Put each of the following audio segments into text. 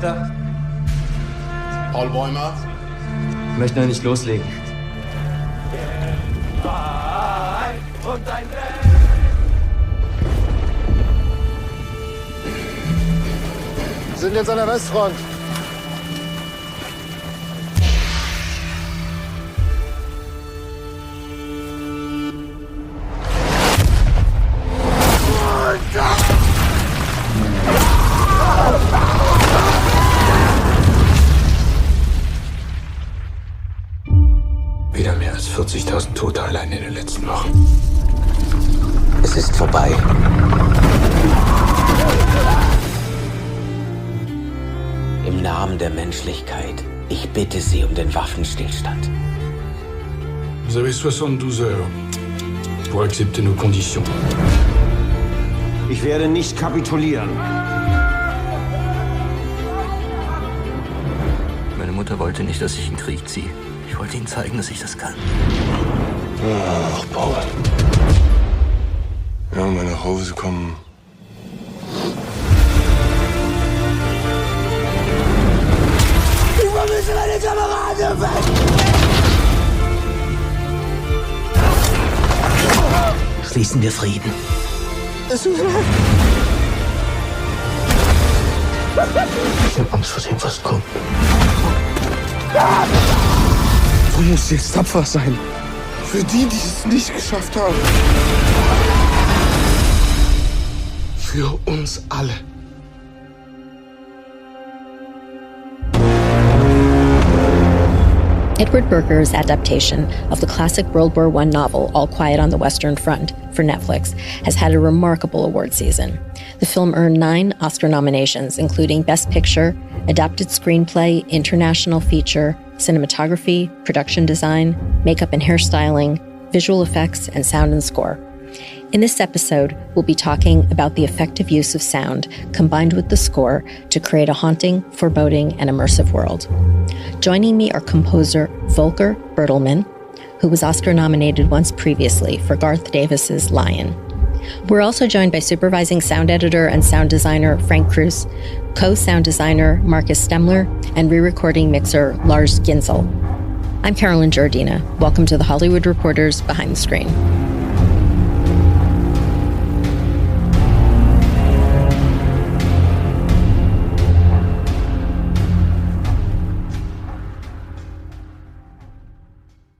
Meister. Paul Bäumer. Ich möchte noch nicht loslegen. Und ein Wir sind jetzt an der Westfront. Wieder mehr als 40.000 Tote allein in den letzten Wochen. Es ist vorbei. Im Namen der Menschlichkeit, ich bitte Sie um den Waffenstillstand. Vous avez 72 heures pour accepter nos conditions. Ich werde nicht kapitulieren. Meine Mutter wollte nicht, dass ich in den Krieg ziehe. Ich wollte ihnen zeigen, dass ich das kann. Ach, Paul. Ja, mal nach Hause kommen. Ich vermisse meine Kameraden weg! Schließen wir Frieden. Es tut mir leid. Ich habe Angst vor dem, was kommt. Du musst jetzt tapfer sein. Für die, die es nicht geschafft haben. Für uns alle. Edward Berger's adaptation of the classic World War I novel All Quiet on the Western Front for Netflix has had a remarkable award season. The film earned 9 Oscar nominations, including Best Picture, Adapted Screenplay, International Feature, Cinematography, Production Design, Makeup and Hairstyling, Visual Effects, and Sound and Score. In this episode, we'll be talking about the effective use of sound combined with the score to create a haunting, foreboding, and immersive world. Joining me are composer Volker Bertelmann, who was Oscar nominated once previously for Garth Davis's Lion. We're also joined by Supervising Sound Editor and Sound Designer Frank Kruse, Co-Sound Designer Markus Stemler, and Rerecording Mixer Lars Ginzel. I'm Carolyn. Welcome to the Hollywood Reporters Behind the Screen.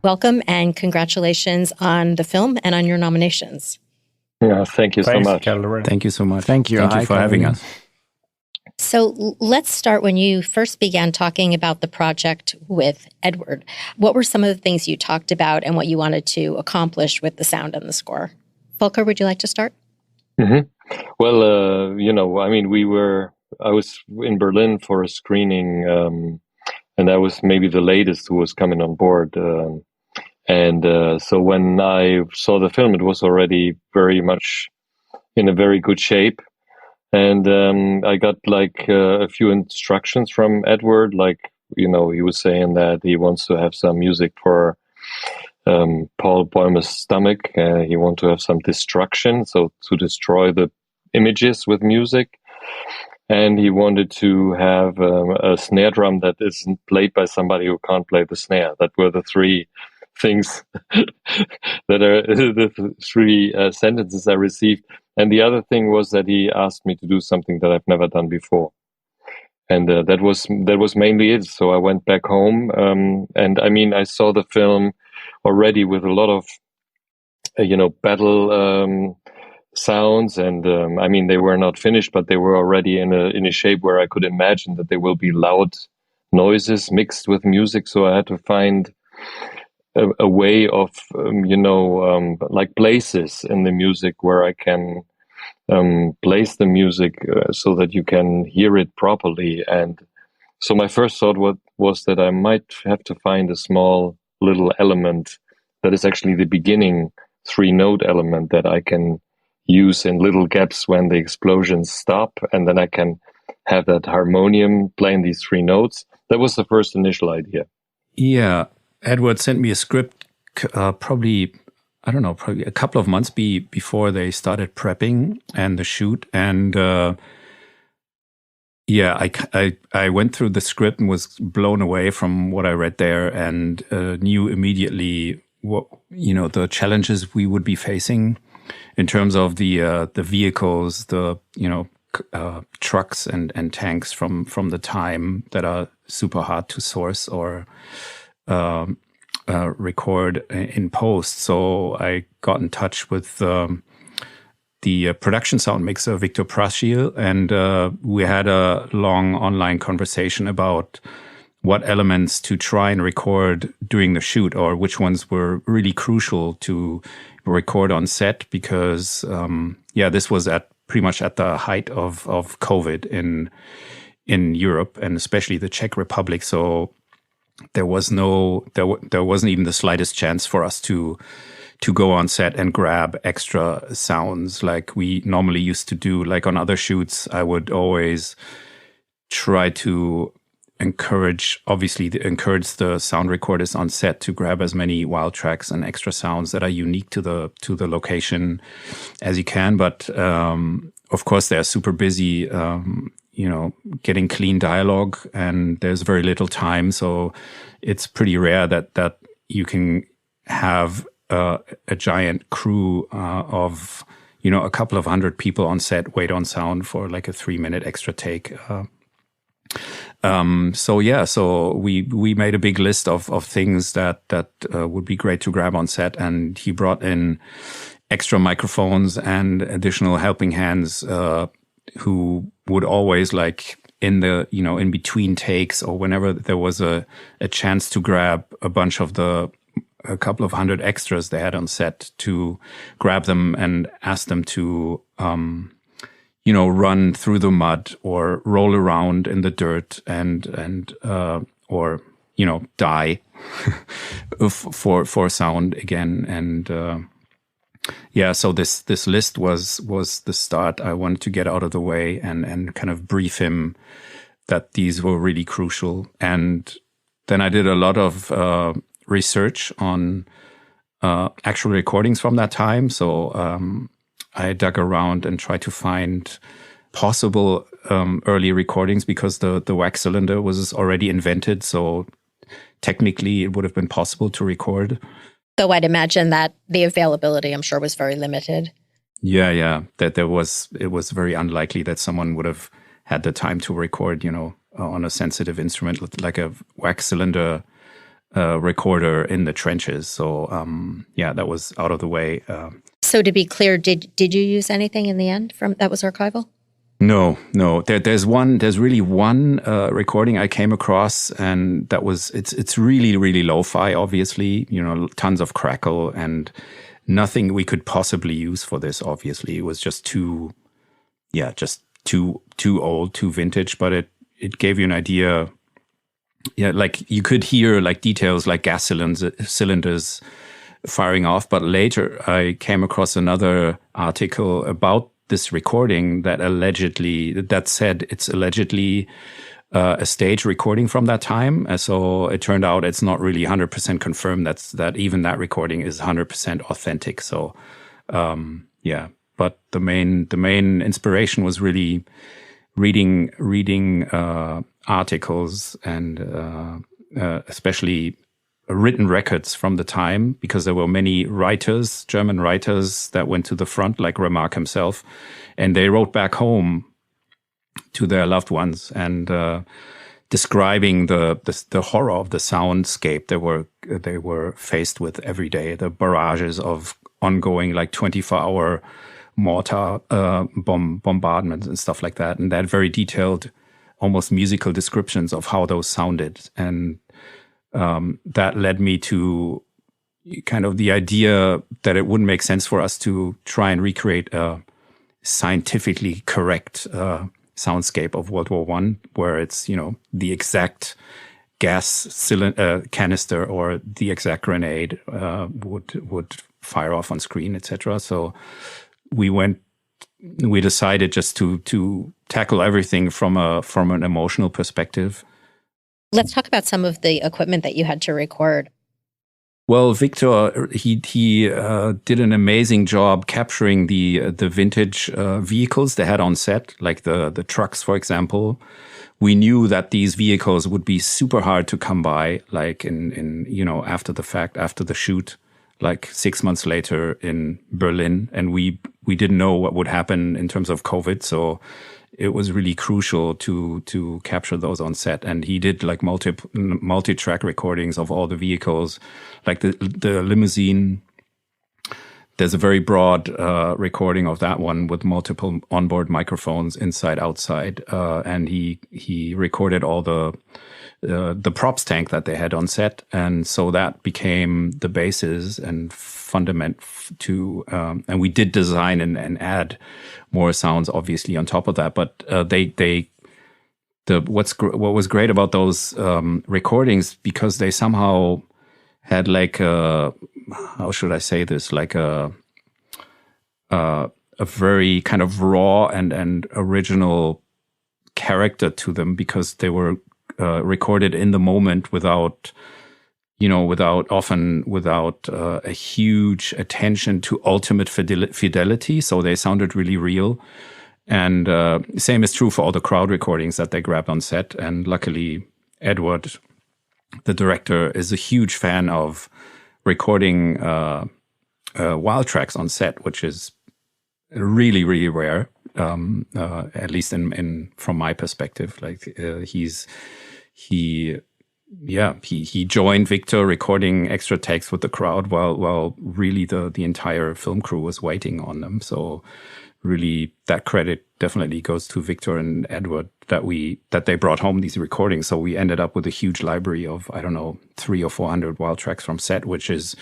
Welcome and congratulations on the film and on your nominations. Yeah, thank you so much. Carolyn. Thank you so much. Thank you. Thank you for having us. So let's start when you first began talking about the project with Edward. What were some of the things you talked about and what you wanted to accomplish with the sound and the score? Volker, would you like to start? Mm-hmm. Well, I was in Berlin for a screening, and I was maybe the latest who was coming on board. So when I saw the film, it was already very much in a very good shape. And I got a few instructions from Edward, he was saying that he wants to have some music for Paul Bäumer's stomach. He wants to have some destruction, so to destroy the images with music. And he wanted to have a snare drum that isn't played by somebody who can't play the snare. That were the 3 things that are the 3 sentences I received. And the other thing was that he asked me to do something that I've never done before. And that was mainly it. So I went back home. And I saw the film already with a lot of, battle sounds. And they were not finished, but they were already in a shape where I could imagine that there will be loud noises mixed with music. So I had to find a way of, places in the music where I can place the music so that you can hear it properly. And so my first thought was that I might have to find a small little element that is actually the beginning 3-note element that I can use in little gaps when the explosions stop. And then I can have that harmonium playing these 3 notes. That was the first initial idea. Yeah. Edward sent me a script probably a couple of months before they started prepping and the shoot. And Yeah, I went through the script and was blown away from what I read there, and knew immediately what the challenges we would be facing in terms of the vehicles, the trucks and tanks from the time that are super hard to source or record in post. So I got in touch with the production sound mixer, Victor Praschil, and we had a long online conversation about what elements to try and record during the shoot, or which ones were really crucial to record on set, because this was pretty much at the height of COVID in Europe, and especially the Czech Republic. So there wasn't even the slightest chance for us to go on set and grab extra sounds like we normally used to do. Like on other shoots, I would always try to encourage the sound recorders on set to grab as many wild tracks and extra sounds that are unique to the location as you can. But of course, they're super busy, getting clean dialogue, and there's very little time. So it's pretty rare that you can have a giant crew of a couple of hundred people on set wait on sound for like a 3-minute extra take. So we made a big list of things that would be great to grab on set, and he brought in extra microphones and additional helping hands who would always, like, in the in between takes or whenever there was a chance to grab a couple of hundred extras they had on set, to grab them and ask them to run through the mud or roll around in the dirt and die for sound again. And so this list was the start. I wanted to get out of the way and kind of brief him that these were really crucial. And then I did a lot of research on actual recordings from that time. So I dug around and tried to find possible early recordings, because the wax cylinder was already invented. So technically it would have been possible to record. Though I'd imagine that the availability, I'm sure, was very limited. Yeah. It was very unlikely that someone would have had the time to record, on a sensitive instrument like a wax cylinder recorder in the trenches. So that was out of the way. So to be clear, did you use anything in the end that was archival? No. There's really one recording I came across, and that was it's really, really lo-fi, obviously, tons of crackle and nothing we could possibly use for this. Obviously, it was just too old, too vintage, but it gave you an idea. Yeah, like you could hear like details like gas cylinders firing off. But later I came across another article about this recording that said it's allegedly a stage recording from that time. So it turned out it's not really 100% confirmed that even that recording is 100% authentic. So but the main inspiration was really reading articles and especially written records from the time, because there were many writers, German writers, that went to the front, like Remarque himself, and they wrote back home to their loved ones and describing the horror of the soundscape they were faced with every day, the barrages of ongoing like 24-hour mortar bombardments and stuff like that, and they had very detailed, almost musical descriptions of how those sounded. And that led me to kind of the idea that it wouldn't make sense for us to try and recreate a scientifically correct soundscape of World War I, where it's, the exact gas cylinder, canister or the exact grenade would fire off on screen, etc. So we decided just to tackle everything from an emotional perspective. Let's talk about some of the equipment that you had to record. Well, Victor, he did an amazing job capturing the vintage vehicles they had on set, like the trucks, for example. We knew that these vehicles would be super hard to come by, like in after the fact, after the shoot, like 6 months later in Berlin, and we didn't know what would happen in terms of COVID, so it was really crucial to capture those on set. And he did like multi-track recordings of all the vehicles, like the limousine. There's a very broad recording of that one with multiple onboard microphones inside, outside, and he recorded all the props tank that they had on set, and so that became the basis and fundament to. And we did design and add more sounds, obviously, on top of that. But what was great about those recordings, because they somehow had like how should I say this, like a very kind of raw and original character to them, because they were recorded in the moment without a huge attention to ultimate fidelity. So they sounded really real. And same is true for all the crowd recordings that they grabbed on set. And luckily, Edward, the director, is a huge fan of recording wild tracks on set, which is really, really rare, at least from my perspective. Like he joined Victor recording extra takes with the crowd while really the entire film crew was waiting on them. So really, that credit definitely goes to Victor and Edward that they brought home these recordings. So we ended up with a huge library of, I don't know, 300 or 400 wild tracks from set, which is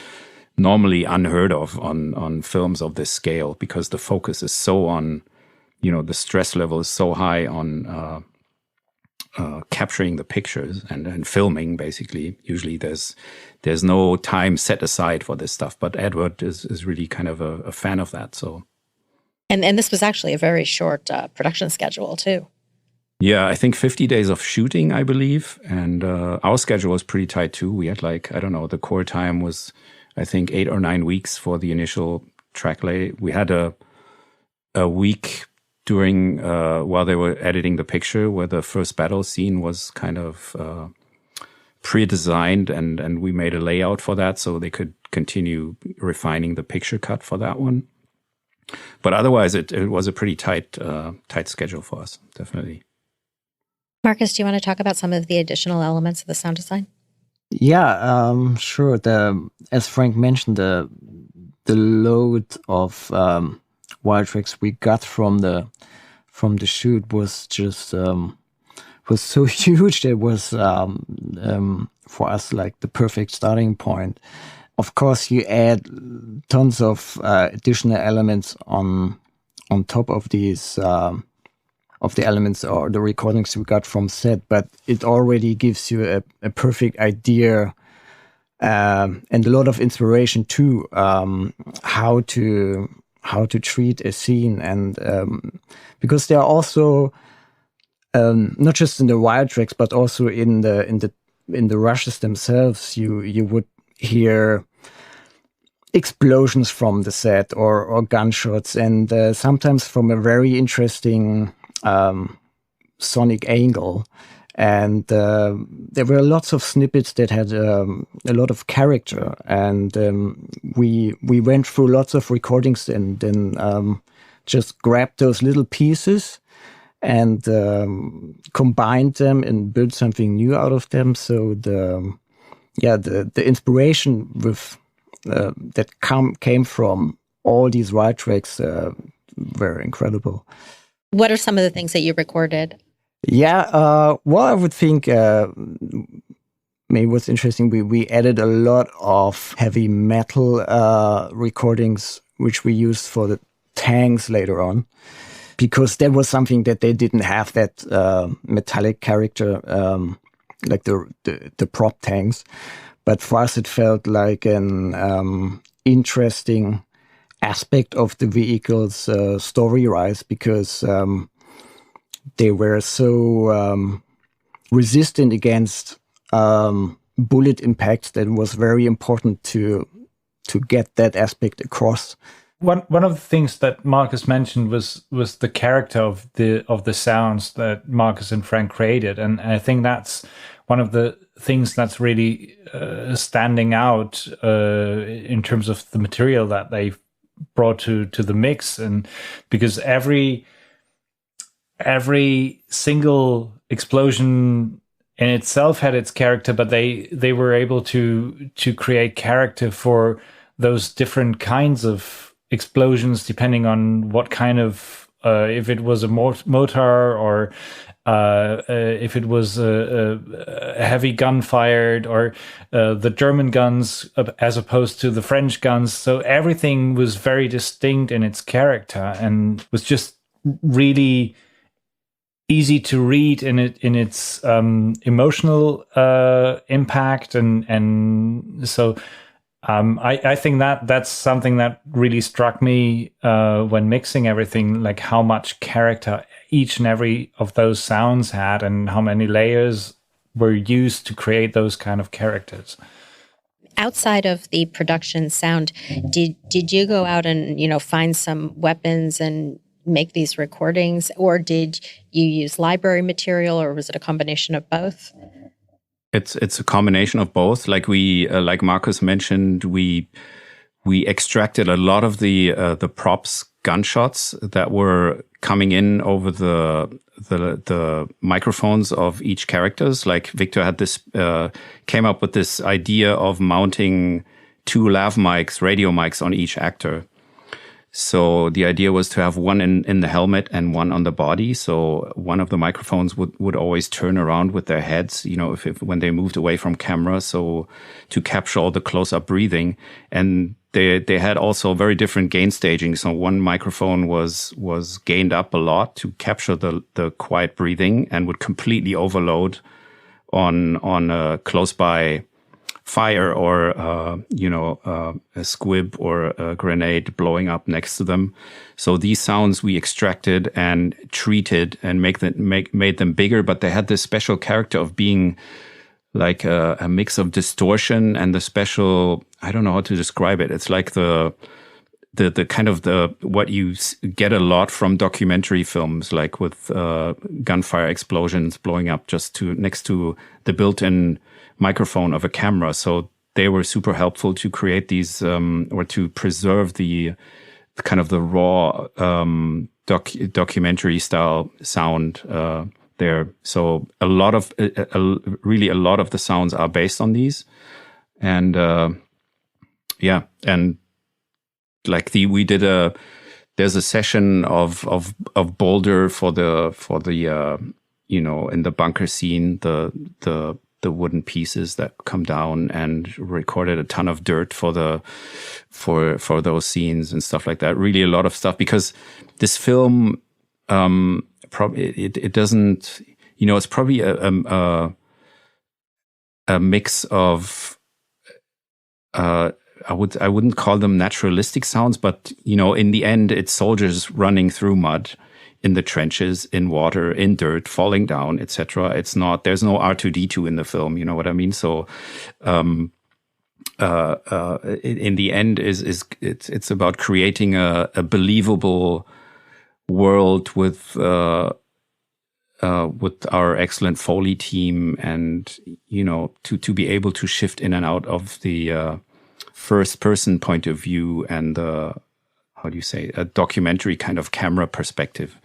normally unheard of on films of this scale, because the focus is so on, the stress level is so high on capturing the pictures and filming, basically. Usually there's no time set aside for this stuff, but Edward is really kind of a fan of that. So. And this was actually a very short production schedule too. Yeah, I think 50 days of shooting, I believe. And our schedule was pretty tight too. We had the core time was, I think, 8 or 9 weeks for the initial track lay. We had a week during while they were editing the picture, where the first battle scene was kind of pre-designed, and we made a layout for that so they could continue refining the picture cut for that one. But otherwise, it was a pretty tight schedule for us, definitely. Markus, do you want to talk about some of the additional elements of the sound design? Yeah, sure. As Frank mentioned, the load of wild tracks we got from the shoot was just was so huge. It was for us like the perfect starting point. Of course, you add tons of additional elements on top of these of the elements or the recordings we got from set, but it already gives you a perfect idea and a lot of inspiration too, how to treat a scene. And because there are also not just in the wild tracks, but also in the rushes themselves, you would hear explosions from the set or gunshots, and sometimes from a very interesting sonic angle. And there were lots of snippets that had a lot of character, and we went through lots of recordings and then just grabbed those little pieces and combined them and built something new out of them. So the inspiration with that came from all these wild tracks were incredible. What are some of the things that you recorded? Yeah, well, I would think maybe what's interesting, we added a lot of heavy metal recordings, which we used for the tanks later on, because that was something that they didn't have, that metallic character like the prop tanks. But for us, it felt like an interesting aspect of the vehicle's story rise, because they were so resistant against bullet impacts that was very important to get that aspect across. One of the things that Markus mentioned was the character of the sounds that Markus and Frank created, and I think that's one of the things that's really standing out in terms of the material that they brought to the mix, and because every single explosion in itself had its character, but they were able to create character for those different kinds of explosions depending on what kind of if it was a motor or if it was a heavy gun fired, or the German guns as opposed to the French guns. So everything was very distinct in its character and was just really easy to read in its emotional impact, and so I think that's something that really struck me when mixing everything, like how much character each and every of those sounds had, and how many layers were used to create those kind of characters. Outside of the production sound, did you go out and find some weapons and make these recordings, or did you use library material, or was it a combination of both? It's a combination of both. Like like Markus mentioned, we extracted a lot of the props gunshots that were coming in over the microphones of each characters. Like Victor had came up with this idea of mounting 2 lav mics, radio mics on each actor. So the idea was to have one in the helmet and one on the body. So one of the microphones would always turn around with their heads, when they moved away from camera. So to capture all the close-up breathing. And they had also very different gain staging. So one microphone was gained up a lot to capture the quiet breathing and would completely overload on a close-by fire or a squib or a grenade blowing up next to them. So these sounds we extracted and treated and made them bigger, but they had this special character of being like a mix of distortion and the special, I don't know how to describe it. It's like the kind of what you get a lot from documentary films, like with gunfire explosions blowing up just next to the built-in microphone of a camera. So they were super helpful to create these or to preserve the kind of the raw documentary style sound there. So a lot of the sounds are based on these, and and like we did there's a session of Boulder for the in the bunker scene, the wooden pieces that come down, and recorded a ton of dirt for those scenes and stuff like that. Really a lot of stuff, because this film it doesn't, it's probably a mix of I wouldn't call them naturalistic sounds, but in the end it's soldiers running through mud, in the trenches, in water, in dirt, falling down, etc. There's no R2-D2 in the film, you know what I mean? So, in the end, it's about creating a believable world with our excellent Foley team, and to be able to shift in and out of the first person point of view and how do you say, a documentary kind of camera perspective.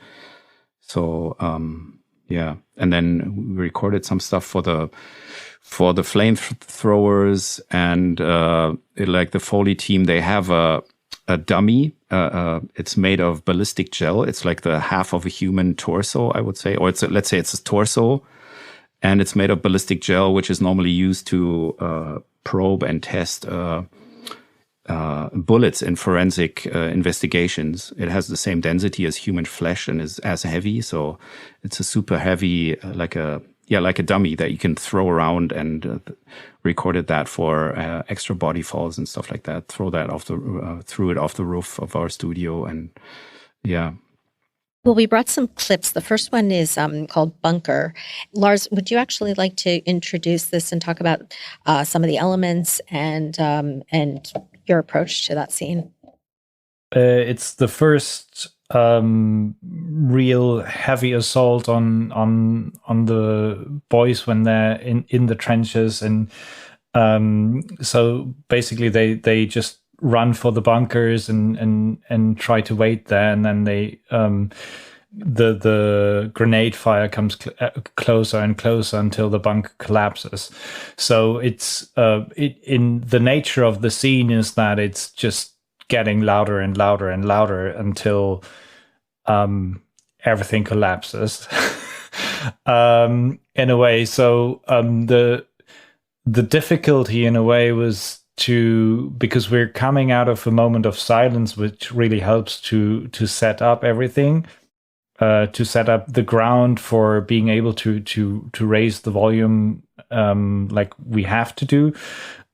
So, and then we recorded some stuff for the flamethrowers, and like the Foley team, they have a dummy. It's made of ballistic gel. It's like the half of a human torso, I would say, or let's say it's a torso, and it's made of ballistic gel, which is normally used to probe and test bullets in forensic investigations. It has the same density as human flesh and is as heavy. So it's a super heavy, like a dummy that you can throw around, and recorded that for extra body falls and stuff like that. Threw it off the roof of our studio, and yeah. Well, we brought some clips. The first one is called Bunker. Lars, would you actually like to introduce this and talk about some of the elements and your approach to that scene? It's the first real heavy assault on the boys when they're in the trenches, and so basically they just run for the bunkers and try to wait there, and then they the grenade fire comes closer and closer until the bunker collapses. So it's in the nature of the scene is that it's just getting louder and louder and louder until everything collapses. In a way, so the difficulty in a way was because we're coming out of a moment of silence, which really helps to set up everything, to set up the ground for being able to raise the volume like we have to do.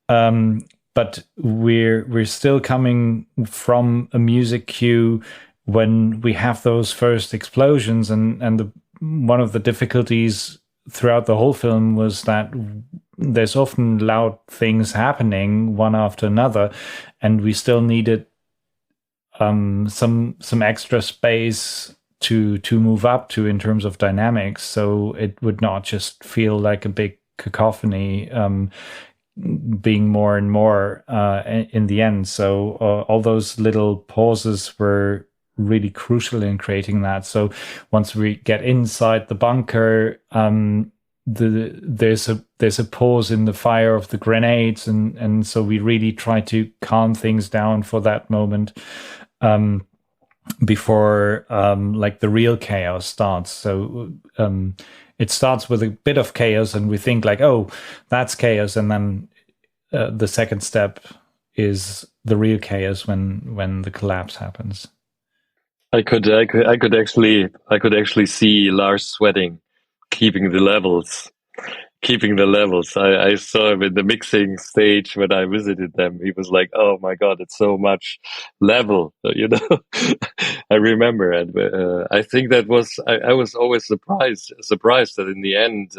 But we're still coming from a music cue when we have those first explosions, and one of the difficulties throughout the whole film was that there's often loud things happening one after another, and we still needed some extra space to move up to in terms of dynamics, so it would not just feel like a big cacophony, being more and more in the end. So all those little pauses were really crucial in creating that. So once we get inside the bunker, there's a pause in the fire of the grenades, and so we really try to calm things down for that moment before like the real chaos starts. So it starts with a bit of chaos, and we think like, oh, that's chaos, and then the second step is the real chaos when the collapse happens. I could actually see Lars sweating, keeping the levels. I saw him in the mixing stage when I visited them. He was like, "Oh my God, it's so much level," you know. I remember, and I think that was I was always surprised that in the end,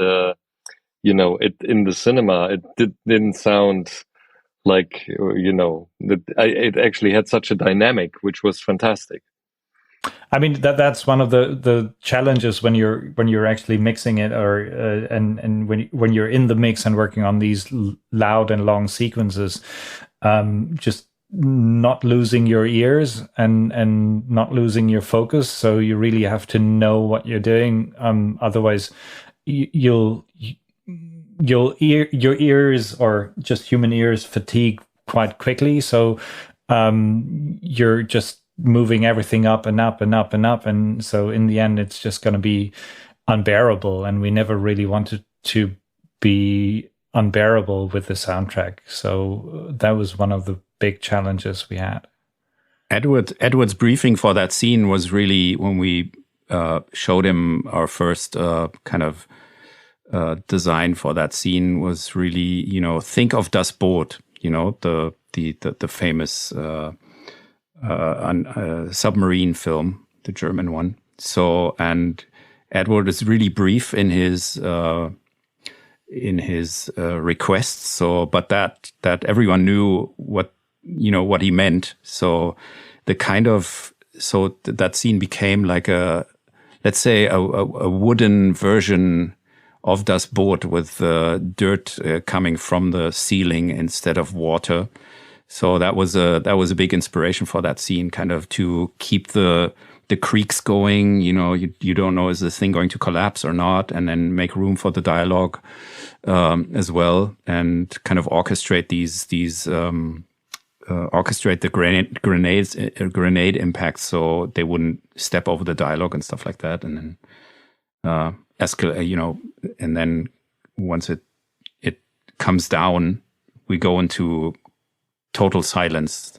you know, it in the cinema it didn't sound like, you know, that it actually had such a dynamic, which was fantastic. I mean, that's one of the challenges when you're actually mixing it, or and when you're in the mix and working on these loud and long sequences, just not losing your ears and not losing your focus. So you really have to know what you're doing. Otherwise, your ears, or just human ears, fatigue quite quickly. So you're just moving everything up and up and up and up, and so in the end it's just going to be unbearable, and we never really wanted to be unbearable with the soundtrack. So that was one of the big challenges we had. Edward's briefing for that scene was really when we showed him our first kind of design for that scene, was really, you know, think of Das Boot, you know, the famous submarine film, the German one. So, and Edward is really brief in his requests. So, but that everyone knew what he meant. So, that scene became like let's say a wooden version of Das Boot, with dirt coming from the ceiling instead of water. So that was a big inspiration for that scene, kind of to keep the creaks going. You know, you don't know, is this thing going to collapse or not, and then make room for the dialogue as well, and kind of orchestrate orchestrate the grenade impacts so they wouldn't step over the dialogue and stuff like that, and then escalate. You know, and then once it comes down, we go into total silence.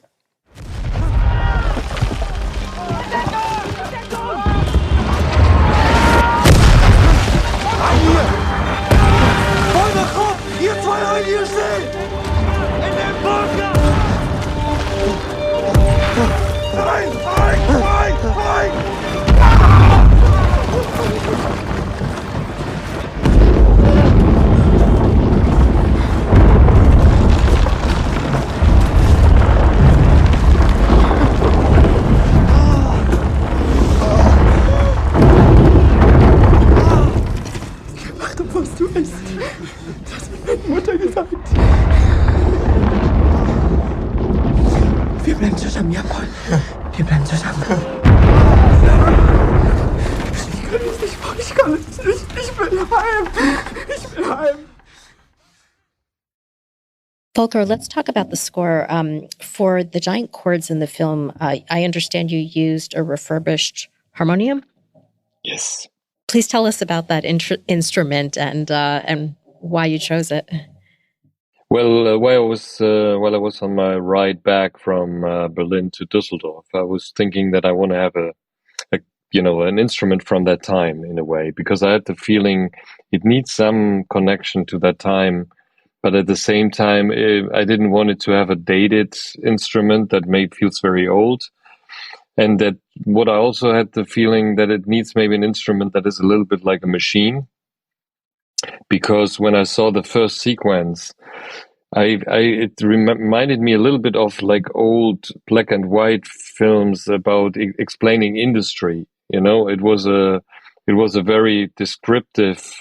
Ihr zwei hier stehen! In den Bunker! Rein! Ich will heim. Ich will heim. Volker, let's talk about the score. For the giant chords in the film, I understand you used a refurbished harmonium? Yes. Please tell us about that instrument and why you chose it. Well, while I was on my ride back from Berlin to Düsseldorf, I was thinking that I want to have an instrument from that time in a way, because I had the feeling it needs some connection to that time. But at the same time, I didn't want it to have a dated instrument that feels very old. And that what I also had the feeling that it needs maybe an instrument that is a little bit like a machine. Because when I saw the first sequence, it reminded me a little bit of like old black and white films about explaining industry. You know, it was a very descriptive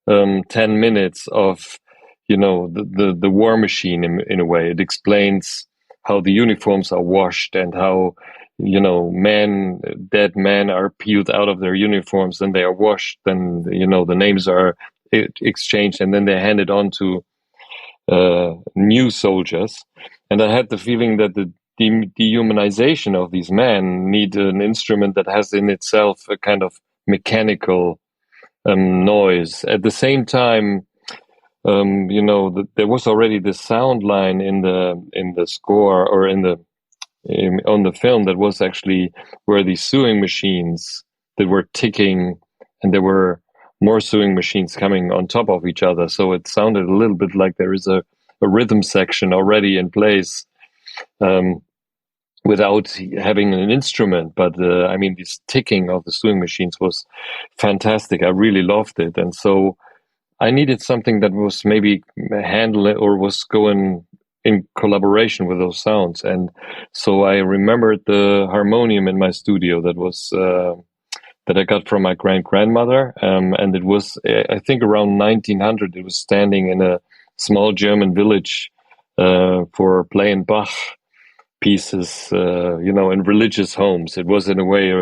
10 minutes of, you know, the war machine in a way. It explains how the uniforms are washed and how, you know, dead men are peeled out of their uniforms and they are washed. Then, you know, the names are exchanged and then they're handed on to new soldiers. And I had the feeling that the dehumanization of these men need an instrument that has in itself a kind of mechanical noise. At the same time, you know, there was already the sound line in the score or on the film that was actually where these sewing machines that were ticking, and there were more sewing machines coming on top of each other. So it sounded a little bit like there is a rhythm section already in place without having an instrument. But I mean, this ticking of the sewing machines was fantastic. I really loved it. And so I needed something that was maybe handled or was going in collaboration with those sounds. And so I remembered the harmonium in my studio that was that I got from my grandmother. And it was, I think around 1900, it was standing in a small German village for playing Bach pieces, you know, in religious homes. It was in a way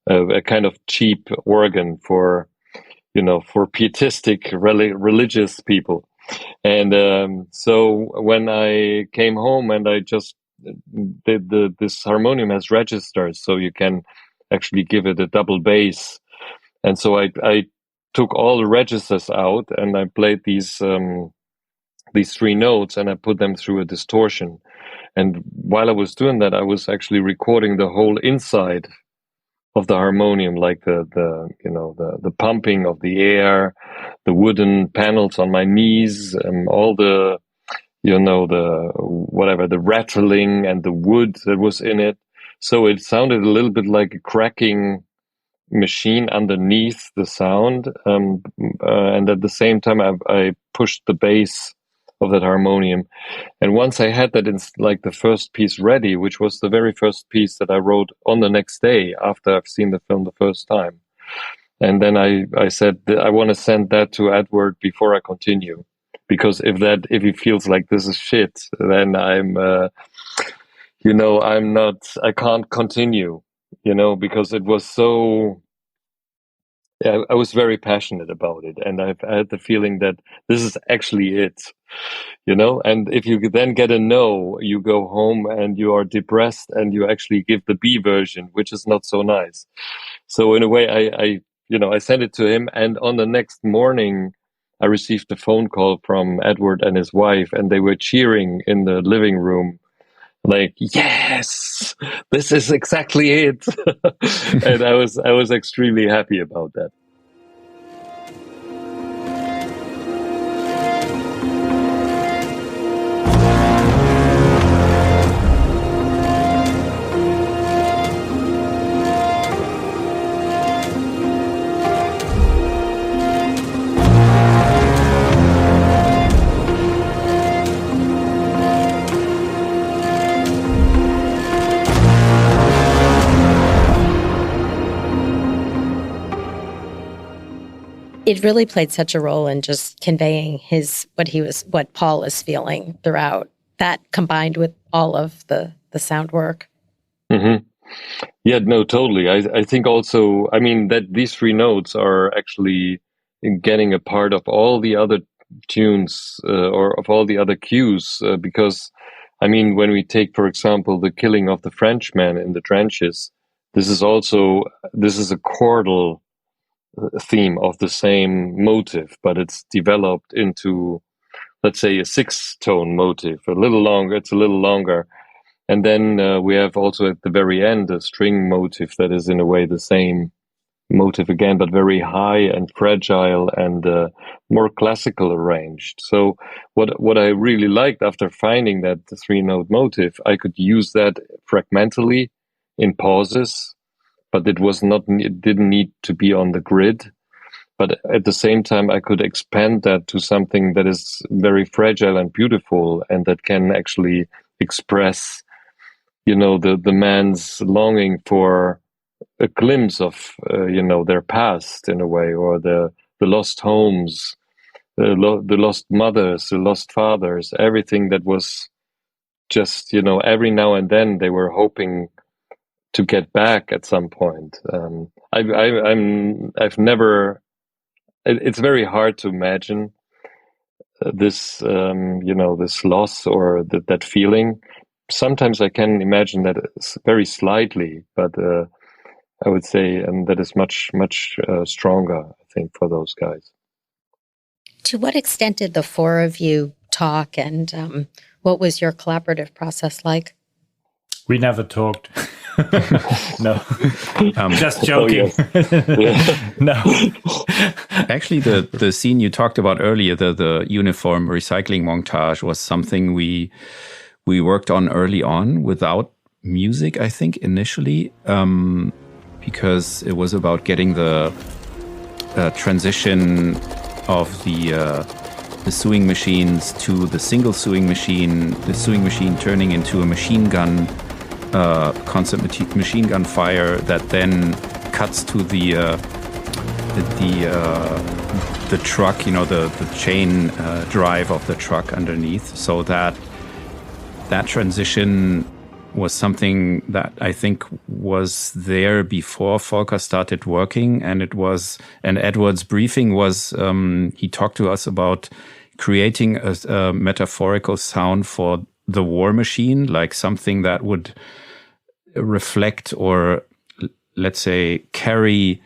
a kind of cheap organ for, you know, for pietistic religious people. And so when I came home and I just did this harmonium has registers, so you can actually give it a double bass. And so I took all the registers out and I played these three notes and I put them through a distortion. And while I was doing that, I was actually recording the whole inside of the harmonium, like the pumping of the air, the wooden panels on my knees, all the, you know, the rattling and the wood that was in it. So it sounded a little bit like a cracking machine underneath the sound. And at the same time, I pushed the bass of that harmonium. And once I had that in like the first piece ready, which was the very first piece that I wrote on the next day after I've seen the film the first time. And then I said, I want to send that to Edward before I continue. Because if he feels like this is shit, then I can't continue, you know, because it was so, I was very passionate about it. And I had the feeling that this is actually it, you know, and if you then get a no, you go home and you are depressed and you actually give the B version, which is not so nice. So in a way, I sent it to him, and on the next morning, I received a phone call from Edward and his wife, and they were cheering in the living room, like, yes, this is exactly it. And I was extremely happy about that. It really played such a role in just conveying what Paul is feeling throughout. That combined with all of the sound work. Mm-hmm. Yeah, no, totally. I think also, I mean, that these 3 notes are actually getting a part of all the other tunes or of all the other cues, because, I mean, when we take, for example, the killing of the Frenchman in the trenches, this is a chordal theme of the same motive, but it's developed into, let's say, a 6-tone motive, a little longer. It's a little longer. And then we have also at the very end a string motif that is in a way the same motif again, but very high and fragile and more classical arranged. So what I really liked after finding that the 3-note motif, I could use that fragmentally in pauses, but it didn't need to be on the grid. But at the same time, I could expand that to something that is very fragile and beautiful, and that can actually express, the man's longing for a glimpse of, their past in a way, or the lost homes, the lost mothers, the lost fathers, everything that was just, every now and then they were hoping to get back at some point. It's very hard to imagine this, this loss or that feeling. Sometimes I can imagine that very slightly, but I would say that is much, much stronger, I think, for those guys. To what extent did the 4 of you talk, and what was your collaborative process like? We never talked. No, just joking. Oh, yes. No. Actually, the scene you talked about earlier, the uniform recycling montage, was something we worked on early on without music, I think, initially, because it was about getting the transition of the sewing machines to the single sewing machine, the sewing machine turning into a machine gun, constant machine gun fire that then cuts to the truck, the chain drive of the truck underneath. So that transition was something that I think was there before Volker started working, and Edward's briefing was, he talked to us about creating a metaphorical sound for the war machine, like something that would reflect, or let's say carry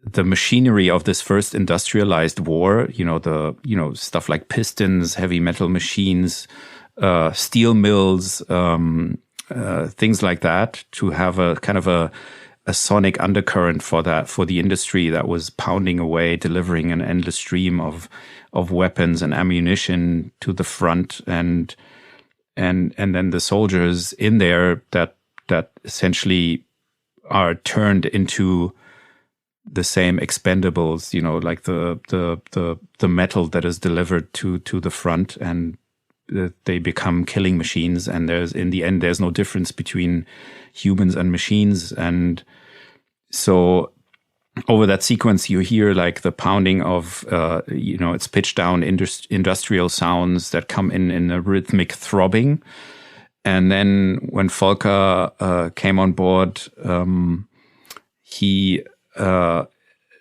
the machinery of this first industrialized war, stuff like pistons, heavy metal machines, steel mills, things like that, to have a kind of a sonic undercurrent for the industry that was pounding away, delivering an endless stream of weapons and ammunition to the front, and then the soldiers in there that essentially are turned into the same expendables, like the metal that is delivered to the front, and they become killing machines. And in the end, there's no difference between humans and machines. And so over that sequence, you hear like the pounding of, it's pitched down industrial sounds that come in a rhythmic throbbing. And then when Volker came on board,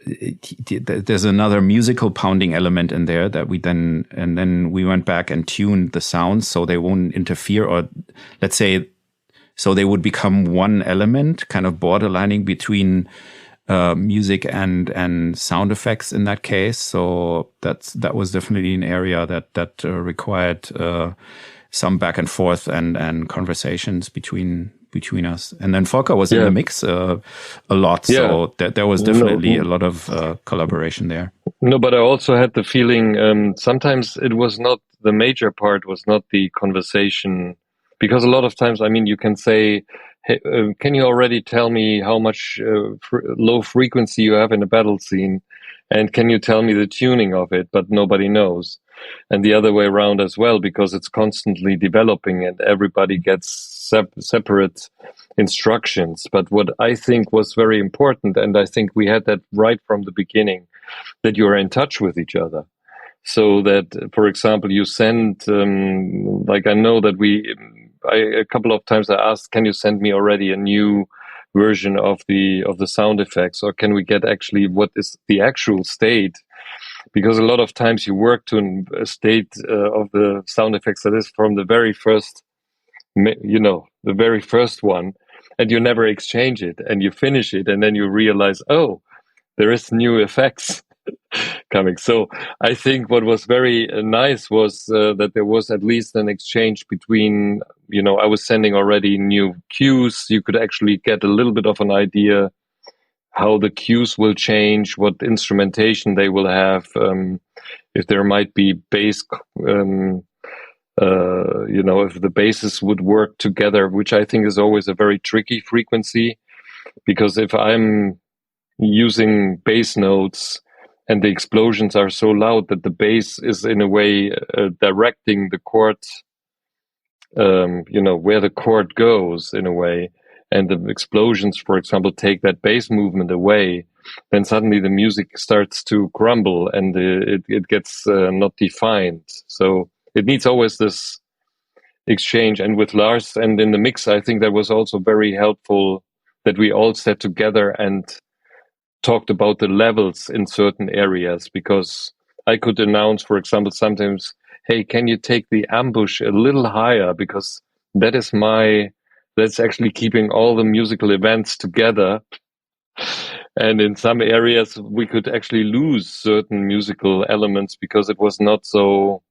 there's another musical pounding element in there that we then we went back and tuned the sounds so they won't interfere, or let's say, so they would become one element, kind of borderlining between music and sound effects in that case. So that was definitely an area that required some back and forth and conversations between us. And then Volker was in the mix a lot, so there was definitely a lot of collaboration there. No, but I also had the feeling sometimes it was not, the major part was not the conversation, because a lot of times, I mean, you can say, hey, can you already tell me how much low frequency you have in a battle scene? And can you tell me the tuning of it? But nobody knows. And the other way around as well, because it's constantly developing and everybody gets separate instructions. But what I think was very important, and I think we had that right from the beginning, that you are in touch with each other. So that, for example, you send, like I know that we a couple of times I asked, can you send me already a new version of the sound effects, or can we get actually what is the actual state? Because a lot of times you work to a state of the sound effects that is from the very first, the very first one, and you never exchange it, and you finish it, and then you realize, oh, there is new effects coming. So I think what was very nice was that there was at least an exchange between, I was sending already new cues. You could actually get a little bit of an idea how the cues will change, what instrumentation they will have, if there might be bass, if the basses would work together, which I think is always a very tricky frequency, because if I'm using bass notes and the explosions are so loud that the bass is in a way directing the chord, where the chord goes in a way, and the explosions, for example, take that bass movement away, then suddenly the music starts to crumble and it gets not defined. So it needs always this exchange. And with Lars and in the mix, I think that was also very helpful that we all sat together and talked about the levels in certain areas, because I could announce, for example, sometimes, hey, can you take the ambush a little higher? Because that's actually keeping all the musical events together. And in some areas, we could actually lose certain musical elements because it was not so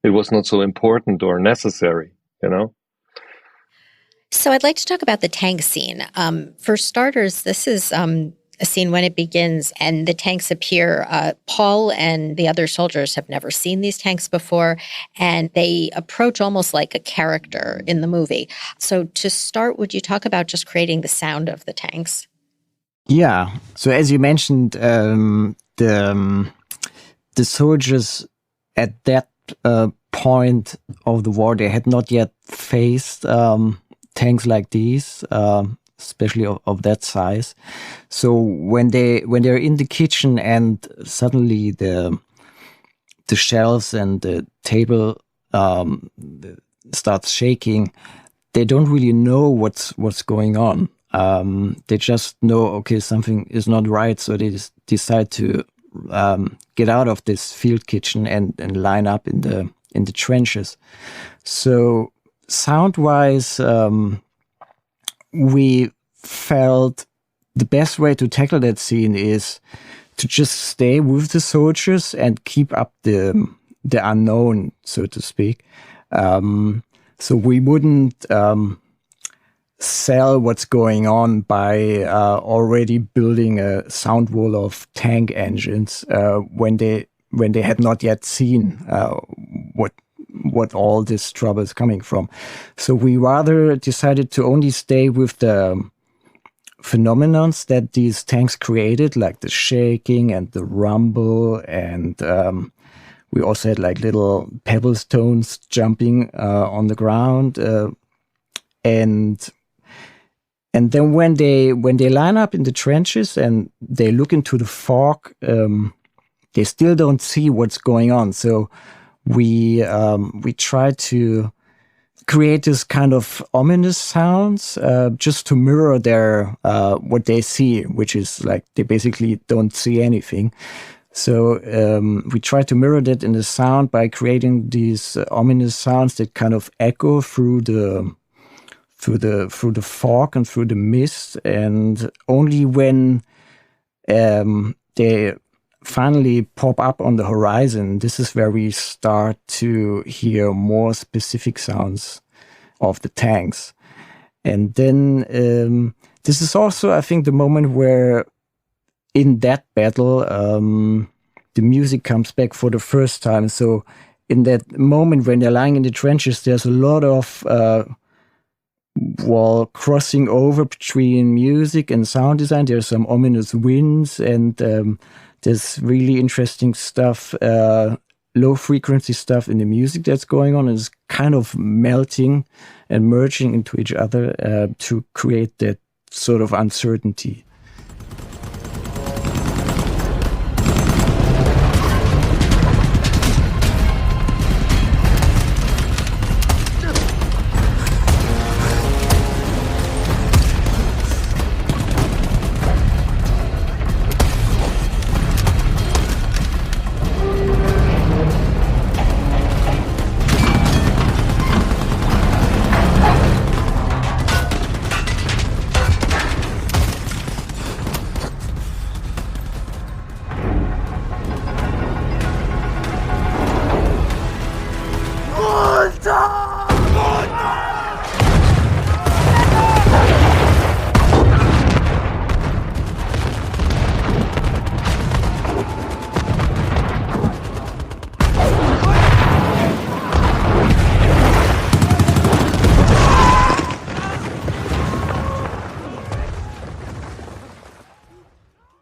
important or necessary, So I'd like to talk about the tank scene. For starters, this is a scene when it begins and the tanks appear. Paul and the other soldiers have never seen these tanks before, and they approach almost like a character in the movie. So to start, would you talk about just creating the sound of the tanks? Yeah. So as you mentioned, the soldiers at that point of the war, they had not yet faced tanks like these, especially of that size. So when they're in the kitchen and suddenly the shelves and the table starts shaking, they don't really know what's going on. They just know, okay, something is not right. So they decide to get out of this field kitchen and line up in the trenches. So sound-wise, we felt the best way to tackle that scene is to just stay with the soldiers and keep up the unknown, so to speak. So we wouldn't sell what's going on by already building a sound wall of tank engines when they had not yet seen what all this trouble is coming from. So we rather decided to only stay with the phenomenons that these tanks created, like the shaking and the rumble, and we also had like little pebble stones jumping on the ground, and then when they line up in the trenches and they look into the fog, they still don't see what's going on. So we try to create this kind of ominous sounds just to mirror their what they see, which is like they basically don't see anything. So we try to mirror that in the sound by creating these ominous sounds that kind of echo through the fog and through the mist, and only when they finally pop up on the horizon, this is where we start to hear more specific sounds of the tanks. And then this is also, I think, the moment where in that battle the music comes back for the first time. So in that moment when they're lying in the trenches, there's a lot of crossing over between music and sound design. There's some ominous winds, and there's really interesting stuff, low frequency stuff in the music that's going on. It's kind of melting and merging into each other to create that sort of uncertainty.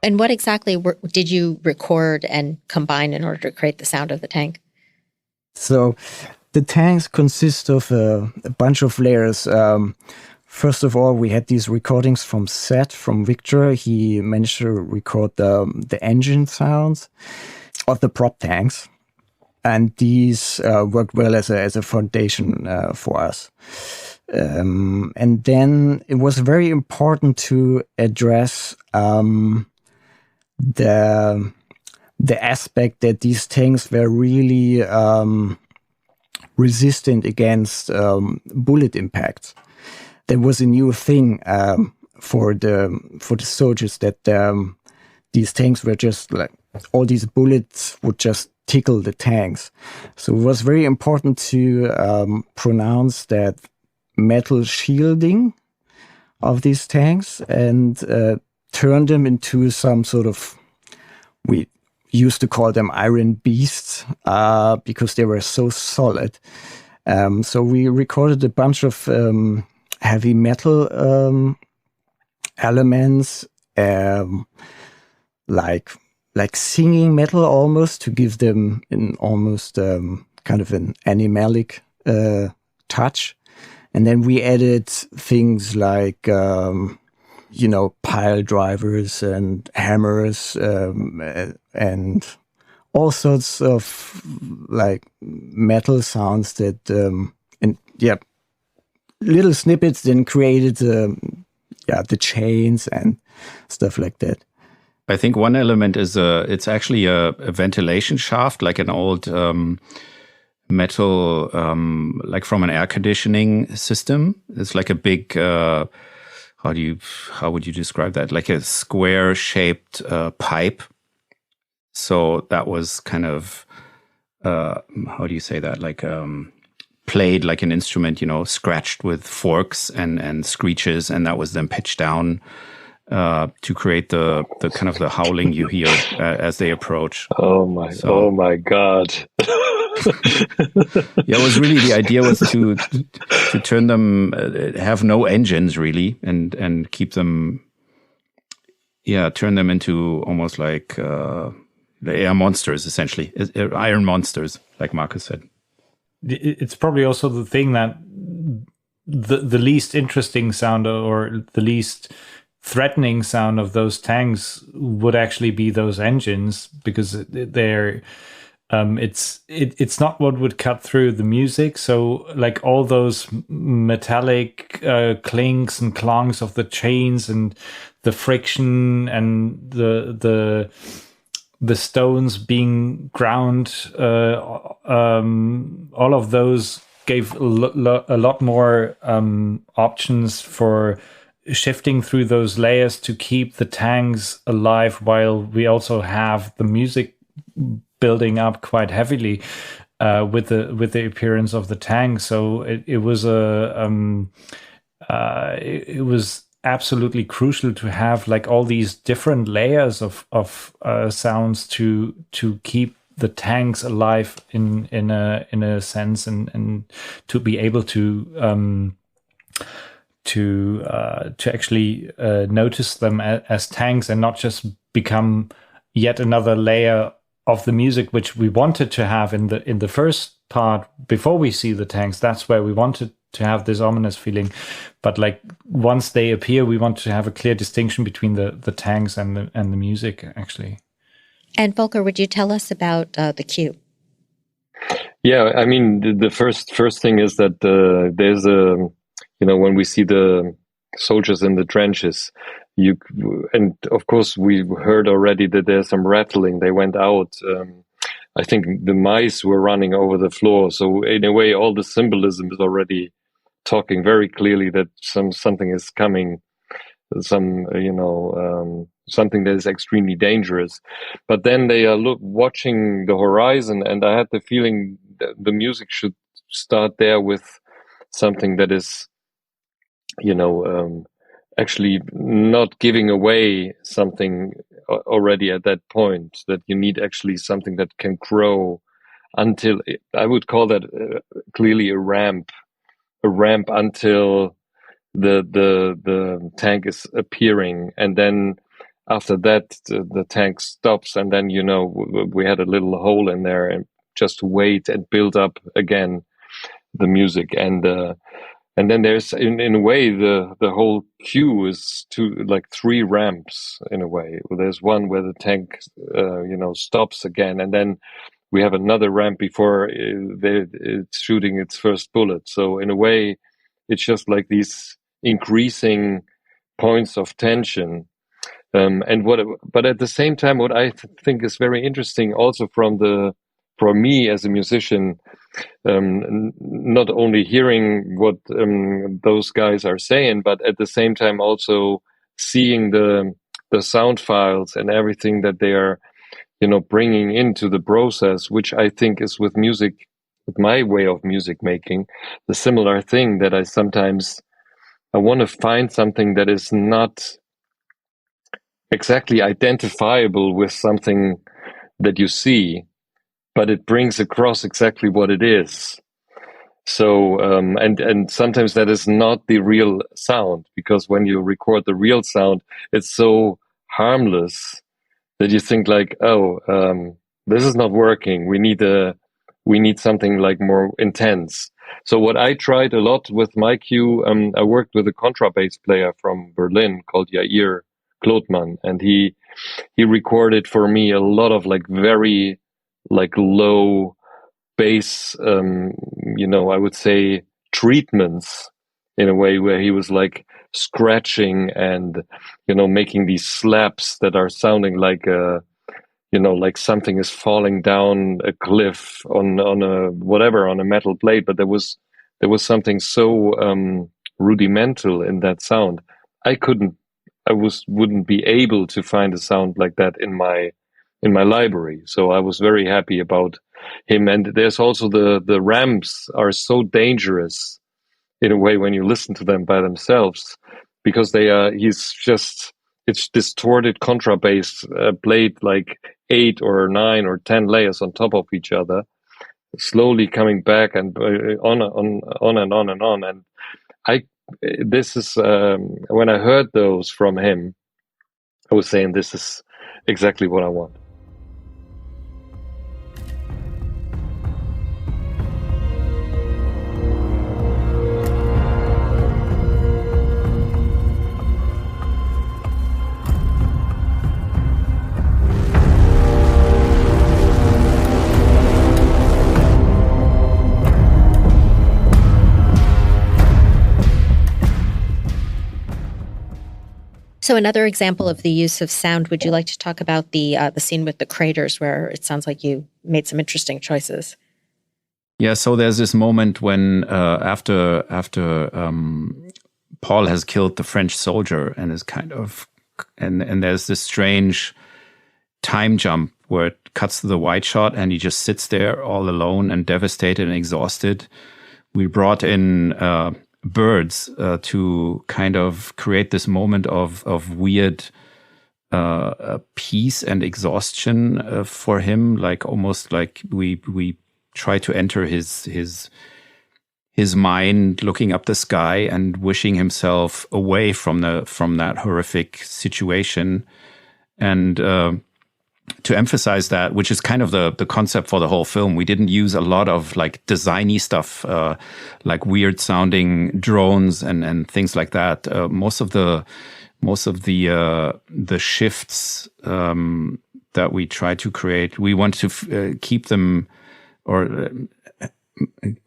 And what exactly did you record and combine in order to create the sound of the tank? So the tanks consist of a bunch of layers. First of all, we had these recordings from Victor. He managed to record the engine sounds of the prop tanks. And these worked well as a foundation for us. And then it was very important to address the aspect that these tanks were really resistant against bullet impacts. That was a new thing for the soldiers, that these tanks were just like, all these bullets would just tickle the tanks. So it was very important to pronounce that metal shielding of these tanks and turn them into some sort of, we used to call them iron beasts because they were so solid. So we recorded a bunch of heavy metal elements, like singing metal almost, to give them an almost kind of an animalic touch. And then we added things like, pile drivers and hammers and all sorts of like metal sounds that, little snippets then created the chains and stuff like that. I think one element is it's actually a ventilation shaft, like an old metal, like from an air conditioning system. It's like a big, how would you describe that? Like a square shaped pipe. So that was kind of, how do you say that? Like played like an instrument, scratched with forks and screeches, and that was then pitched down to create the kind of the howling you hear as they approach. Oh my God. Yeah, it was really, the idea was to turn them, have no engines really, and keep them, turn them into almost like the air monsters, essentially, iron monsters, like Markus said. It's probably also the thing that the least interesting sound or the least threatening sound of those tanks would actually be those engines, because they're it's not what would cut through the music. So like all those metallic clinks and clonks of the chains and the friction and the stones being ground, all of those gave a lot more options for shifting through those layers to keep the tanks alive, while we also have the music building up quite heavily with the appearance of the tank. So it was absolutely crucial to have like all these different layers of sounds to keep the tanks alive in a sense, and to be able to actually notice them as tanks and not just become yet another layer of the music, which we wanted to have in the first part before we see the tanks. That's where we wanted to have this ominous feeling, but like once they appear, we want to have a clear distinction between the tanks and the music, actually. And Volker, would you tell us about the cue? Yeah, I mean, the first thing is that there's a, when we see the soldiers in the trenches, and of course we heard already that there's some rattling. They went out. I think the mice were running over the floor. So in a way, all the symbolism is already talking very clearly that something is coming, something that is extremely dangerous. But then they are watching the horizon, and I had the feeling that the music should start there with something that is, actually not giving away something already at that point, that you need actually something that can grow until, I would call that clearly a ramp until the tank is appearing. And then after that, the tank stops, and then, you know, we had a little hole in there, and just wait and build up again the music. And then there's, in a way, the whole cue is like 3 ramps in a way. There's one where the tank, you know, stops again, and then we have another ramp before it's shooting its first bullet. So in a way, it's just like these increasing points of tension. But at the same time, what I think is very interesting also for me as a musician, not only hearing what those guys are saying, but at the same time also seeing the sound files and everything that they are, you know, bringing into the process, which I think is with music, with my way of music making, the similar thing that I want to find something that is not exactly identifiable with something that you see, but it brings across exactly what it is. So, and sometimes that is not the real sound, because when you record the real sound, it's so harmless that you think like, this is not working. We need something like more intense. So what I tried a lot with my cue, I worked with a contrabass player from Berlin called Jair Klotman, and he recorded for me a lot of like very like low bass, you know, I would say treatments in a way where he was like scratching and, you know, making these slaps that are sounding like you know, like something is falling down a cliff on a metal plate, but there was something so rudimental in that sound. I wouldn't be able to find a sound like that in my library. So I was very happy about him. And there's also the ramps are so dangerous in a way when you listen to them by themselves, because it's distorted contrabass played like 8 or 9 or 10 layers on top of each other, slowly coming back and on and on and on. And this is when I heard those from him, I was saying this is exactly what I want. So another example of the use of sound, would you like to talk about the scene with the craters, where it sounds like you made some interesting choices? Yeah, so there's this moment when after Paul has killed the French soldier and is kind of, and there's this strange time jump where it cuts to the wide shot and he just sits there all alone and devastated and exhausted. We brought in birds to kind of create this moment of weird peace and exhaustion for him, like almost like we try to enter his mind, looking up the sky and wishing himself away from that horrific situation. And to emphasize that, which is kind of the concept for the whole film, we didn't use a lot of like designy stuff, like weird sounding drones and things like that. Most of the shifts that we try to create, we want to keep them, or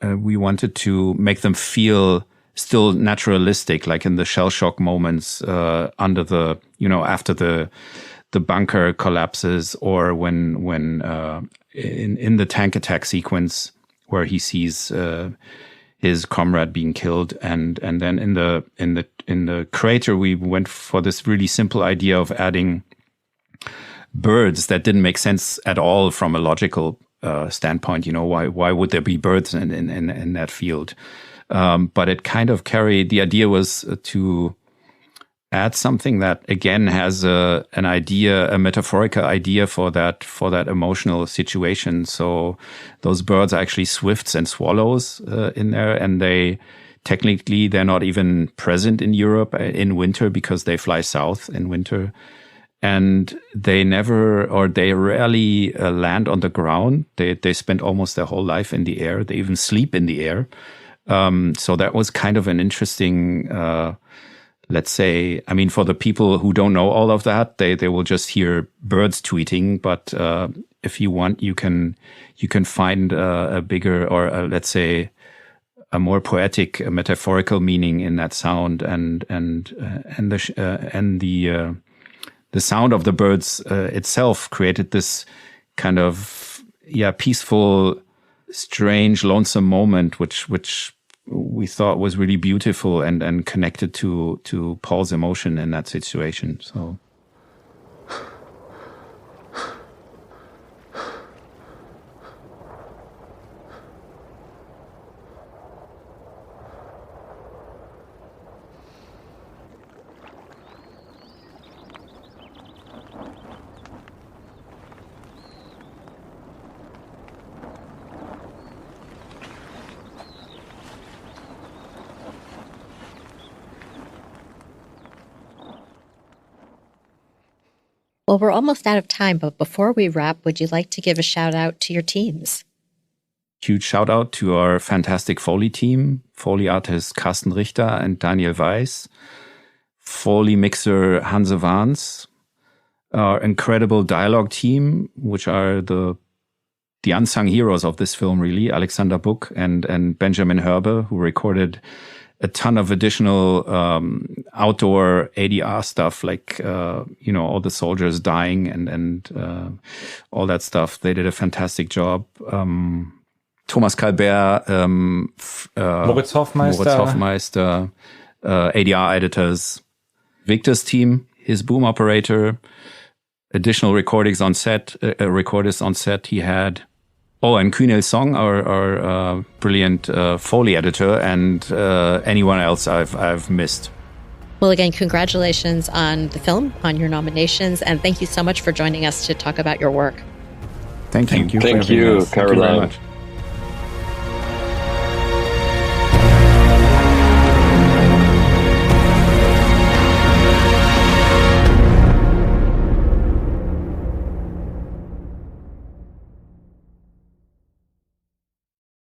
we wanted to make them feel still naturalistic, like in the shell shock moments under the, after the bunker collapses, or when in the tank attack sequence where he sees his comrade being killed, and then in the crater we went for this really simple idea of adding birds that didn't make sense at all from a logical standpoint. Why would there be birds in that field? But it kind of carried, the idea was to add something that again has an idea, a metaphorical idea for that emotional situation. So those birds are actually swifts and swallows in there, and they're not even present in Europe in winter because they fly south in winter. and they rarely land on the ground. They spend almost their whole life in the air. They even sleep in the air. So that was kind of an interesting, let's say, I mean, for the people who don't know all of that, they will just hear birds tweeting. But if you want, you can find a bigger, or let's say, a more poetic, metaphorical meaning in that sound, and the sound of the birds itself created this kind of peaceful, strange, lonesome moment, which we thought was really beautiful and connected to Paul's emotion in that situation. So. Well, we're almost out of time, but before we wrap, would you like to give a shout out to your teams? Huge shout out to our fantastic Foley team, Foley artist Carsten Richter and Daniel Weiss, Foley mixer Hanse Wahns, our incredible dialogue team, which are the unsung heroes of this film, really, Alexander Buck and Benjamin Herbe, who recorded a ton of additional outdoor ADR stuff, like all the soldiers dying and all that stuff. They did a fantastic job. Thomas Kalbert, Moritz Hoffmeister, ADR editors, Victor's team, his boom operator, additional recorders on set. He had. Oh, and Kunel Song, our brilliant Foley editor, and anyone else I've missed. Well, again, congratulations on the film, on your nominations, and thank you so much for joining us to talk about your work. Thank you. Thank you, Caroline. Thank you very much.